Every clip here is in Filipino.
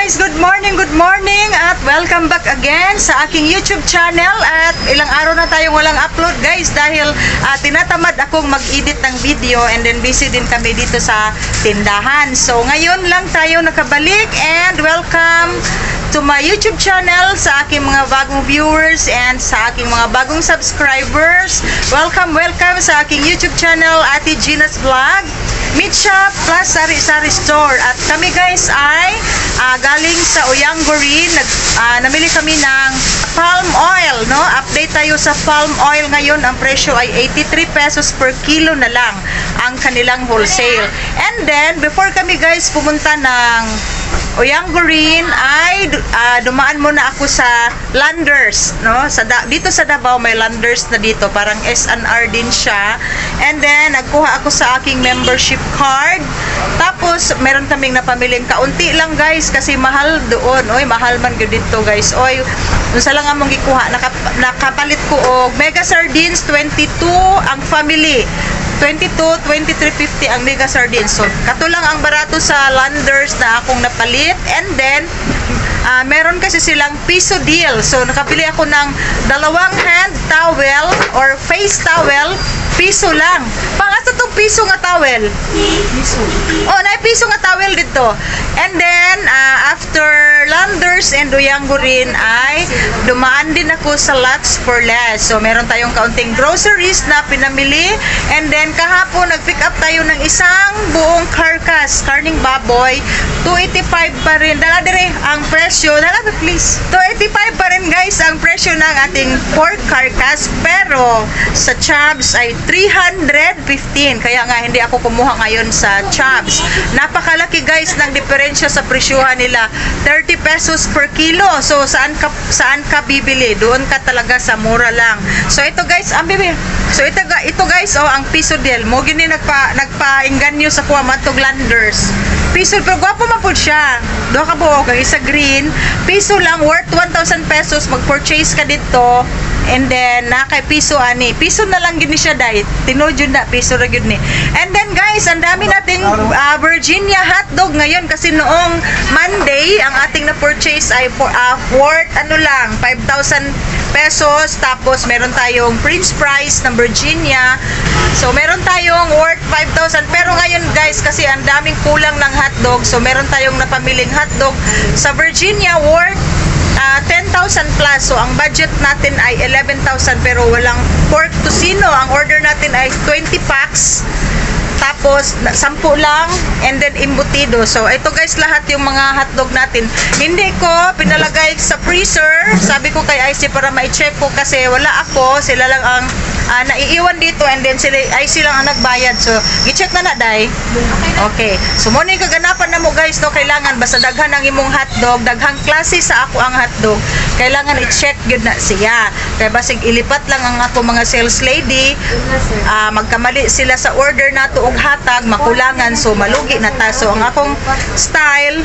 guys, good morning at welcome back again sa aking YouTube channel. At ilang araw na tayong walang upload guys dahil tinatamad akong mag-edit ng video and then busy din kami dito sa tindahan. So ngayon lang tayo nakabalik and welcome to my YouTube channel sa aking mga bagong viewers and sa aking mga bagong subscribers. Welcome sa aking YouTube channel, Ate Gina's Vlog, Meat Shop plus Sari-Sari Store. At kami guys ay galing sa Oyanggorin. Namili kami ng palm oil, no? Update tayo sa palm oil ngayon. Ang presyo ay 83 pesos per kilo na lang ang kanilang wholesale. And then, before kami guys pumunta ng Oyanggorin ay dumaan muna ako sa Landers, no? Dito sa Davao may Landers na dito, parang S&R din siya. And then nagkuha ako sa aking membership card. Tapos meron kaming napamiling kaunti lang guys kasi mahal doon. Oy, mahal man gyud dito guys. Oy, unsa lang among gikuha, nakapalit ko og mega sardines 22 ang family. 22, 23.50 ang mega sardines. So, kato lang ang barato sa Landers na akong napalit. And then, meron kasi silang piso deal. So, nakapili ako ng dalawang hand towel or face towel. Piso lang. Pangaso tong piso nga towel? Piso. Oh, na piso nga towel dito. And then, after Landers and Oyanggorin ay dumaan din ako sa Lots for Less. So, meron tayong kaunting groceries na pinamili. And then, kahapon, nag-pick up tayo ng isang buong carcass, karning baboy. 285 pa rin. Dala dire ang presyo. Dala please. 285 pa rin guys ang presyo ng ating pork carcass. Pero, sa Chubbs ay 315. Kaya nga, hindi ako kumuha ngayon sa Chubbs. Napakalaki guys ng diferensya sa presyuhan nila. 30 pesos per kilo. So, saan ka bibili? Doon ka talaga sa mura lang. So, ito guys, ang bibili. So, ito guys, oh, ang piso deal. Mo gini nagpa-inganyo sa kuha matog Landers. Piso, pero gwapo man po siya. Doon ka buo, kag isa green. Piso lang, worth 1,000 pesos. Mag-purchase ka dito. And then, kay piso ani. Piso na lang gini siya dahil. Tinood yun na, piso na yun ni. And then guys, ang dami nating Virginia hotdog ngayon kasi noong Monday, ang ating na-purchase ay worth 5,000 pesos. Tapos, meron tayong French fries ng Virginia. So, meron tayong worth 5,000. Pero ngayon guys, kasi ang daming kulang ng hotdog. So, meron tayong napamiling hotdog sa Virginia worth 10,000 plus. So, ang budget natin ay 11,000 pero walang pork tocino. Ang order natin ay 20 packs. Tapos, 10 lang, and then embutido. So, ito guys, lahat yung mga hotdog natin. Hindi ko pinalagay sa freezer. Sabi ko kay IC para ma-check ko kasi wala ako. Sila lang ang naiiwan dito and then IC lang ang nagbayad. So, i-check na Day. Okay. So, muna yung kaganapan na mo guys, no? Kailangan, basta daghan ang imong hotdog, daghang klase sa ako ang hotdog. Kailangan i-check yun na siya. Kaya basig ilipat lang ang ako mga sales lady. Magkamali sila sa order na to hatag, makulangan, so malugi na ta. So ang akong style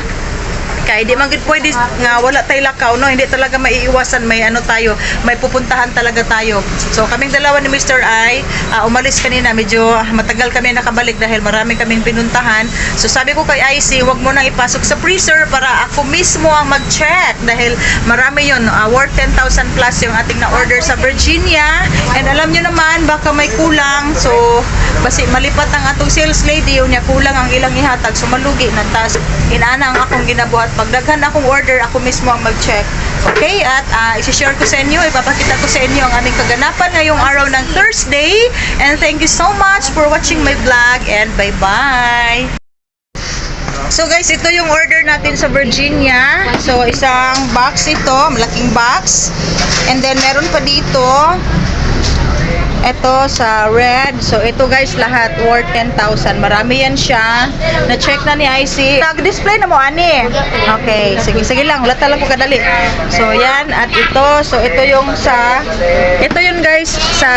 kaya di man gid pwede nga wala tay lakaw, no? Hindi talaga maiiwasan, may tayo, may pupuntahan talaga tayo. So kaming dalawa ni Mr. I umalis kanina, medyo matagal kami nakabalik dahil marami kaming pinuntahan. So sabi ko kay IC, wag mo nang ipasok sa freezer para ako mismo ang mag-check dahil marami yun, worth 10,000 plus yung ating na-order sa Virginia. And alam nyo naman, baka may kulang. So basi malipat ang atong sales lady, yun niya kulang ang ilang ihatag, so malugi na ta. Inana ang akong ginabuhat. Pagdaghan akong order, ako mismo ang mag-check. Okay, at isi-share ko sa inyo, ipapakita ko sa inyo ang aming kaganapan ngayong araw ng Thursday. And thank you so much for watching my vlog and bye-bye! So guys, ito yung order natin sa Virginia. So isang box ito, malaking box. And then meron pa dito ito sa red. So ito guys, lahat worth 10,000. Marami yan siya. Na-check na ni IC. Nag-display na mo ani. Okay, sige lang, wala talaga ko kadali. So yan, at ito, so ito yung ito yun guys sa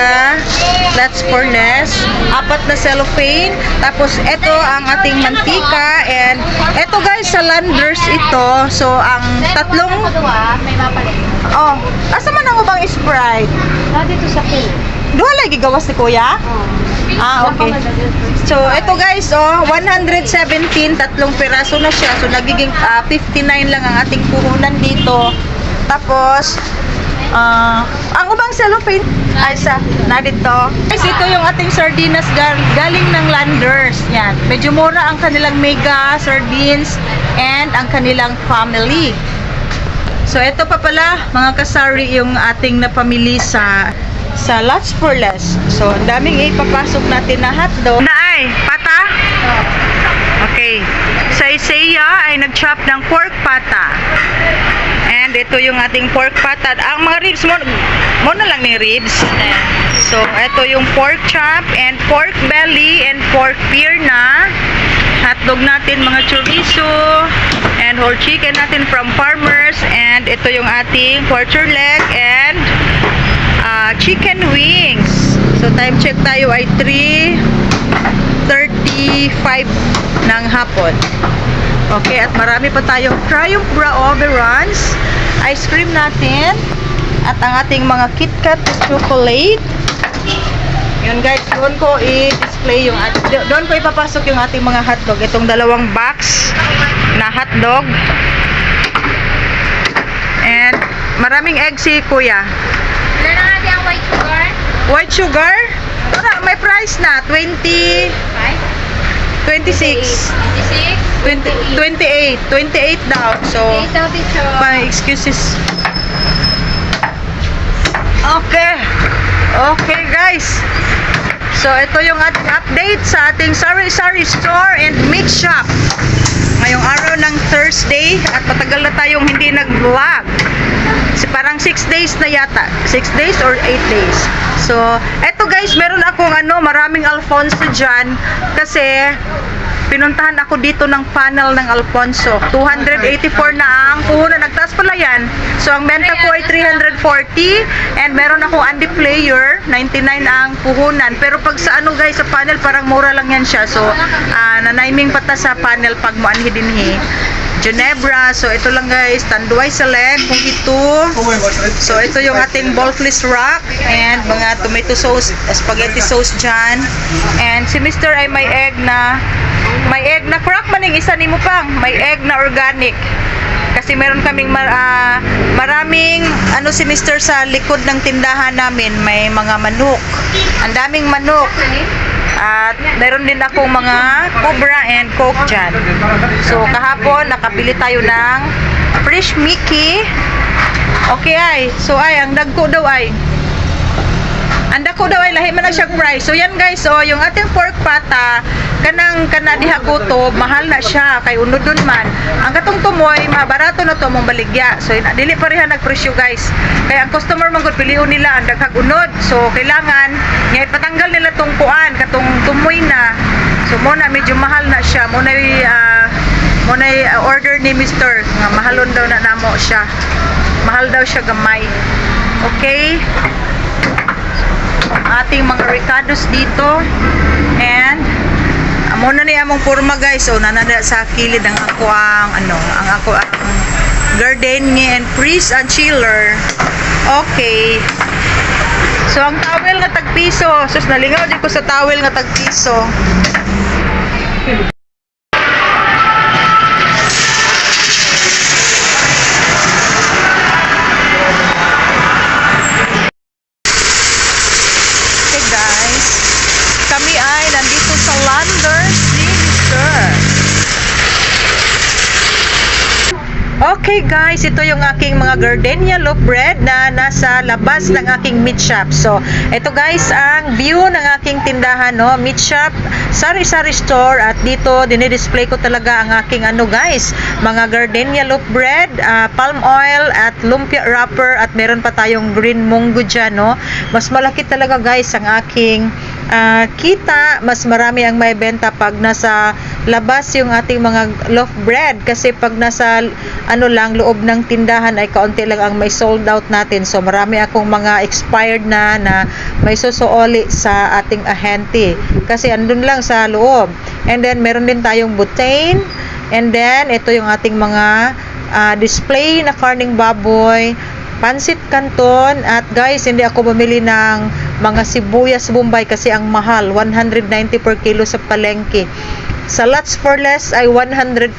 Lots for Less. 4 na cellophane. Tapos ito ang ating mantika, and ito guys sa Landers ito. So ang tatlong asa man ang ubang Sprite? Dito sa pool. Duha lagi gawas ni Kuya? Okay. So, ito guys, 117, tatlong piraso na siya. So, nagiging 59 lang ang ating puhunan dito. Tapos, ang ubang cellophane ay na dito. Guys, ito yung ating sardinas galing ng Landers. Yan. Medyo mura ang kanilang mega sardines and ang kanilang family. So, ito pa pala, mga kasari, yung ating napamili sa Lots for Less. So, ang daming ipapasok natin na hotdog. Naay, pata? Okay. Sa Isaiah ay nag-chop ng pork pata. And ito yung ating pork pata. Ang mga ribs mo na lang ni ribs. So, ito yung pork chop and pork belly and pork pierna. Hotdog natin, mga chorizo and whole chicken natin from farmers. And ito yung ating quarter leg and chicken wings. So, time check tayo ay 3:35 ng hapon. Okay, at marami pa tayong Triumph Oberon's ice cream natin at ang ating mga KitKat chocolate. Yun guys, doon ko i-display yung doon ko ipapasok yung ating mga hotdog. Itong dalawang box na hotdog. And maraming egg si Kuya. Wala na natin ang white sugar. White sugar? May price na 26 28 daw. So, my excuses. Okay guys. So, ito yung ating update sa ating sari-sari store and meat shop. Ngayong araw ng Thursday at matagal na tayong hindi nag-vlog. Parang 6 days na yata. 6 days or 8 days. So, eto guys, meron akong maraming Alfonso dyan kasi pinuntahan ako dito ng panel ng Alfonso. 284 na ang puhunan. Nagtaas pala yan. So, ang benta ko ay 340 and meron akong Andy Player. 99 ang puhunan. Pero pag sa guys, sa panel, parang mura lang yan siya. So, nanaiming pata sa panel pag moanhi dinhi. Ginebra. So, ito lang guys. Tanduay Select. Kung ito. So, ito yung ating Boltless Rock. And mga tomato sauce, spaghetti sauce dyan. And si Mr. ay may egg na crack maning isa ni mo pang. May egg na organic. Kasi meron kaming maraming si Mr. sa likod ng tindahan namin. May mga manok. Ang daming manok. At meron din akong mga Cobra and Coke dyan. So, kahapon, nakabili tayo ng Fresh Mickey. Okay ay. So, ang dagko daw ay. Ang dagko daw ay lahi man na siyang price. So, yan guys. So, yung ating pork pata, kanang diha kutob, mahal na siya. Kay unod dun man. Ang katong tumoy, mabarato na to mong baligya. So, dili pa rin nagpresyo guys. Kaya ang customer mong piliun nila ang daghag unod. So, kailangan nga ipatanggal nila tong kuan, katong tumoy na. So, muna medyo mahal na siya. Muna order ni Mr. Nga mahalon daw na namo siya. Mahal daw siya gamay. Okay? Ang ating mga ricados dito. And muna ni among forma guys. So, nanada sa kilid ang ako ang gardenia and freeze and chiller. Okay. So, ang towel nga tagpiso. Sus, nalingaw din ko sa towel nga tagpiso. Okay guys. Kami ay nandito sa Landers Sinister. Okay guys, ito yung aking mga gardenia loaf bread na nasa labas ng aking meat shop. So, ito guys ang view ng aking tindahan, no? Meat shop, sari-sari store, at dito dinidisplay ko talaga ang aking guys, mga gardenia loaf bread, palm oil at lumpia wrapper, at meron pa tayong green munggo dyan, no? Mas malaki talaga guys ang aking kita, mas marami ang may benta pag nasa labas yung ating mga loaf bread, kasi pag nasa lang loob ng tindahan ay kaunti lang ang may sold out natin. So marami akong mga expired na may susuoli sa ating ahente kasi andun lang sa loob. And then meron din tayong butane, and then ito yung ating mga display na karning baboy, pansit canton. At guys, hindi ako bumili ng mga sibuyas Bombay kasi ang mahal, 190 per kilo sa palengke. Sa Lots for Less ay 140,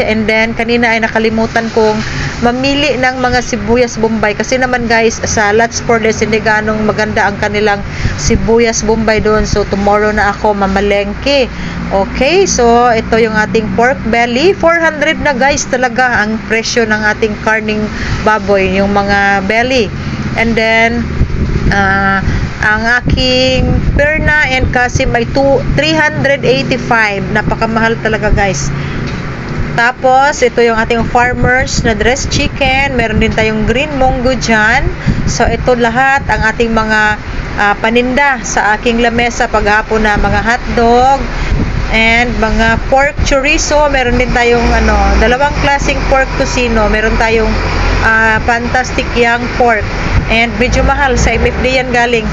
and then kanina ay nakalimutan kong mamili ng mga sibuyas Bombay kasi naman guys, sa Lots for Less hindi ganong maganda ang kanilang sibuyas Bombay doon. So tomorrow na ako mamalengke. Okay, so ito yung ating pork belly, 400 na guys talaga ang presyo ng ating karning baboy, yung mga belly. And then ang aking perna and kasim ay 385. Napakamahal talaga guys. Tapos ito yung ating farmers na dressed chicken. Meron din tayong green munggo dyan. So ito lahat ang ating mga paninda sa aking lamesa paghapon na mga hotdog and mga pork chorizo. Meron din tayong dalawang klaseng pork tocino. Meron tayong fantastic young pork. And medyo mahal, sa MFD yan galing.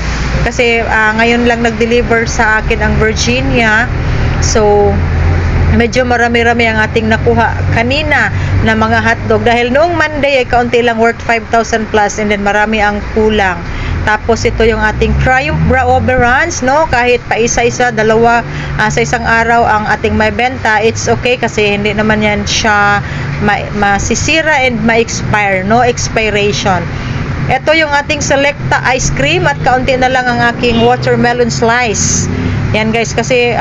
Kasi ngayon lang nag-deliver sa akin ang Virginia. So, medyo marami-rami ang ating nakuha kanina na mga hotdog. Dahil noong Monday ay kaunti lang, worth 5,000 plus. And then marami ang kulang. Tapos ito yung ating Triumph Braoberans, no? Kahit pa isa-isa, dalawa sa isang araw ang ating may benta, it's okay kasi hindi naman yan siya masisira and ma-expire, no expiration. Ito yung ating Selecta ice cream at kaunti na lang ang aking watermelon slice. Yan guys, kasi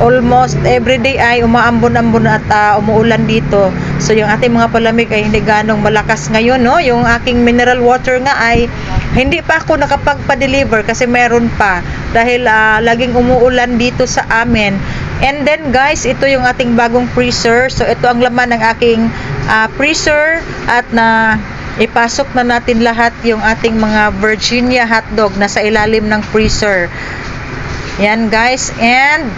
almost everyday ay umaambon-ambon at umuulan dito. So yung ating mga palamig ay hindi ganong malakas ngayon, no? Yung aking mineral water nga ay hindi pa ako nakapagpa-deliver kasi meron pa. Dahil laging umuulan dito sa amin. And then guys, ito yung ating bagong freezer. So ito ang laman ng aking freezer at ipasok na natin lahat yung ating mga Virginia hotdog na sa ilalim ng freezer. Yan guys, and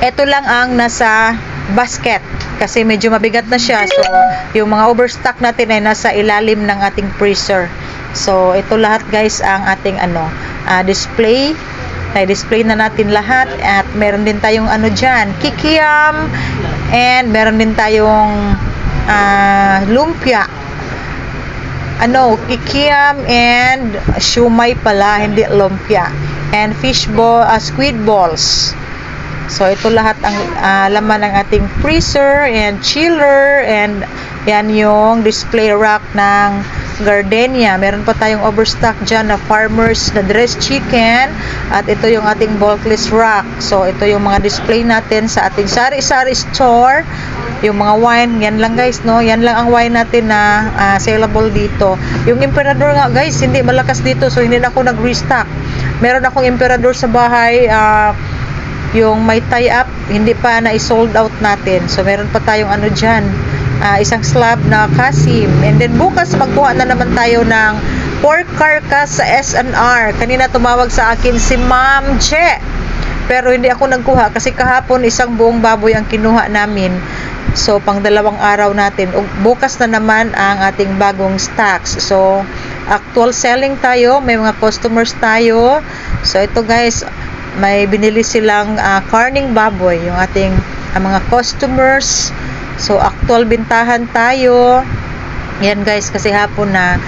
ito lang ang nasa basket kasi medyo mabigat na siya. So yung mga overstock natin ay nasa ilalim ng ating freezer. So ito lahat guys ang ating display. I-display na natin lahat at meron din tayong dyan, kikiam, and meron din tayong lumpia. Kikiam and shumai pala, hindi lumpia. And squid balls. So ito lahat ang laman ng ating freezer and chiller, and yan yung display rack ng Gardenia. Meron pa tayong overstock dyan na farmers na dressed chicken, at ito yung ating bulkless rack. So ito yung mga display natin sa ating sari-sari store. Yung mga wine, yan lang guys, no? Yan lang ang wine natin na saleable dito. Yung Emperador nga guys, hindi malakas dito, so hindi na ako nag-restock. Meron akong Emperador sa bahay, yung may tie-up, hindi pa na-sold out natin. So meron pa tayong dyan, isang slab na kasim. And then bukas magkuha na naman tayo ng pork carcass sa S&R. Kanina tumawag sa akin si Ma'am Che, pero hindi ako nagkuha kasi kahapon isang buong baboy ang kinuha namin. So pang 2 araw natin. Bukas na naman ang ating bagong stocks. So actual selling tayo, may mga customers tayo. So ito guys, may binili silang karning baboy, yung ating mga customers. So actual bintahan tayo. Yan guys, kasi hapon na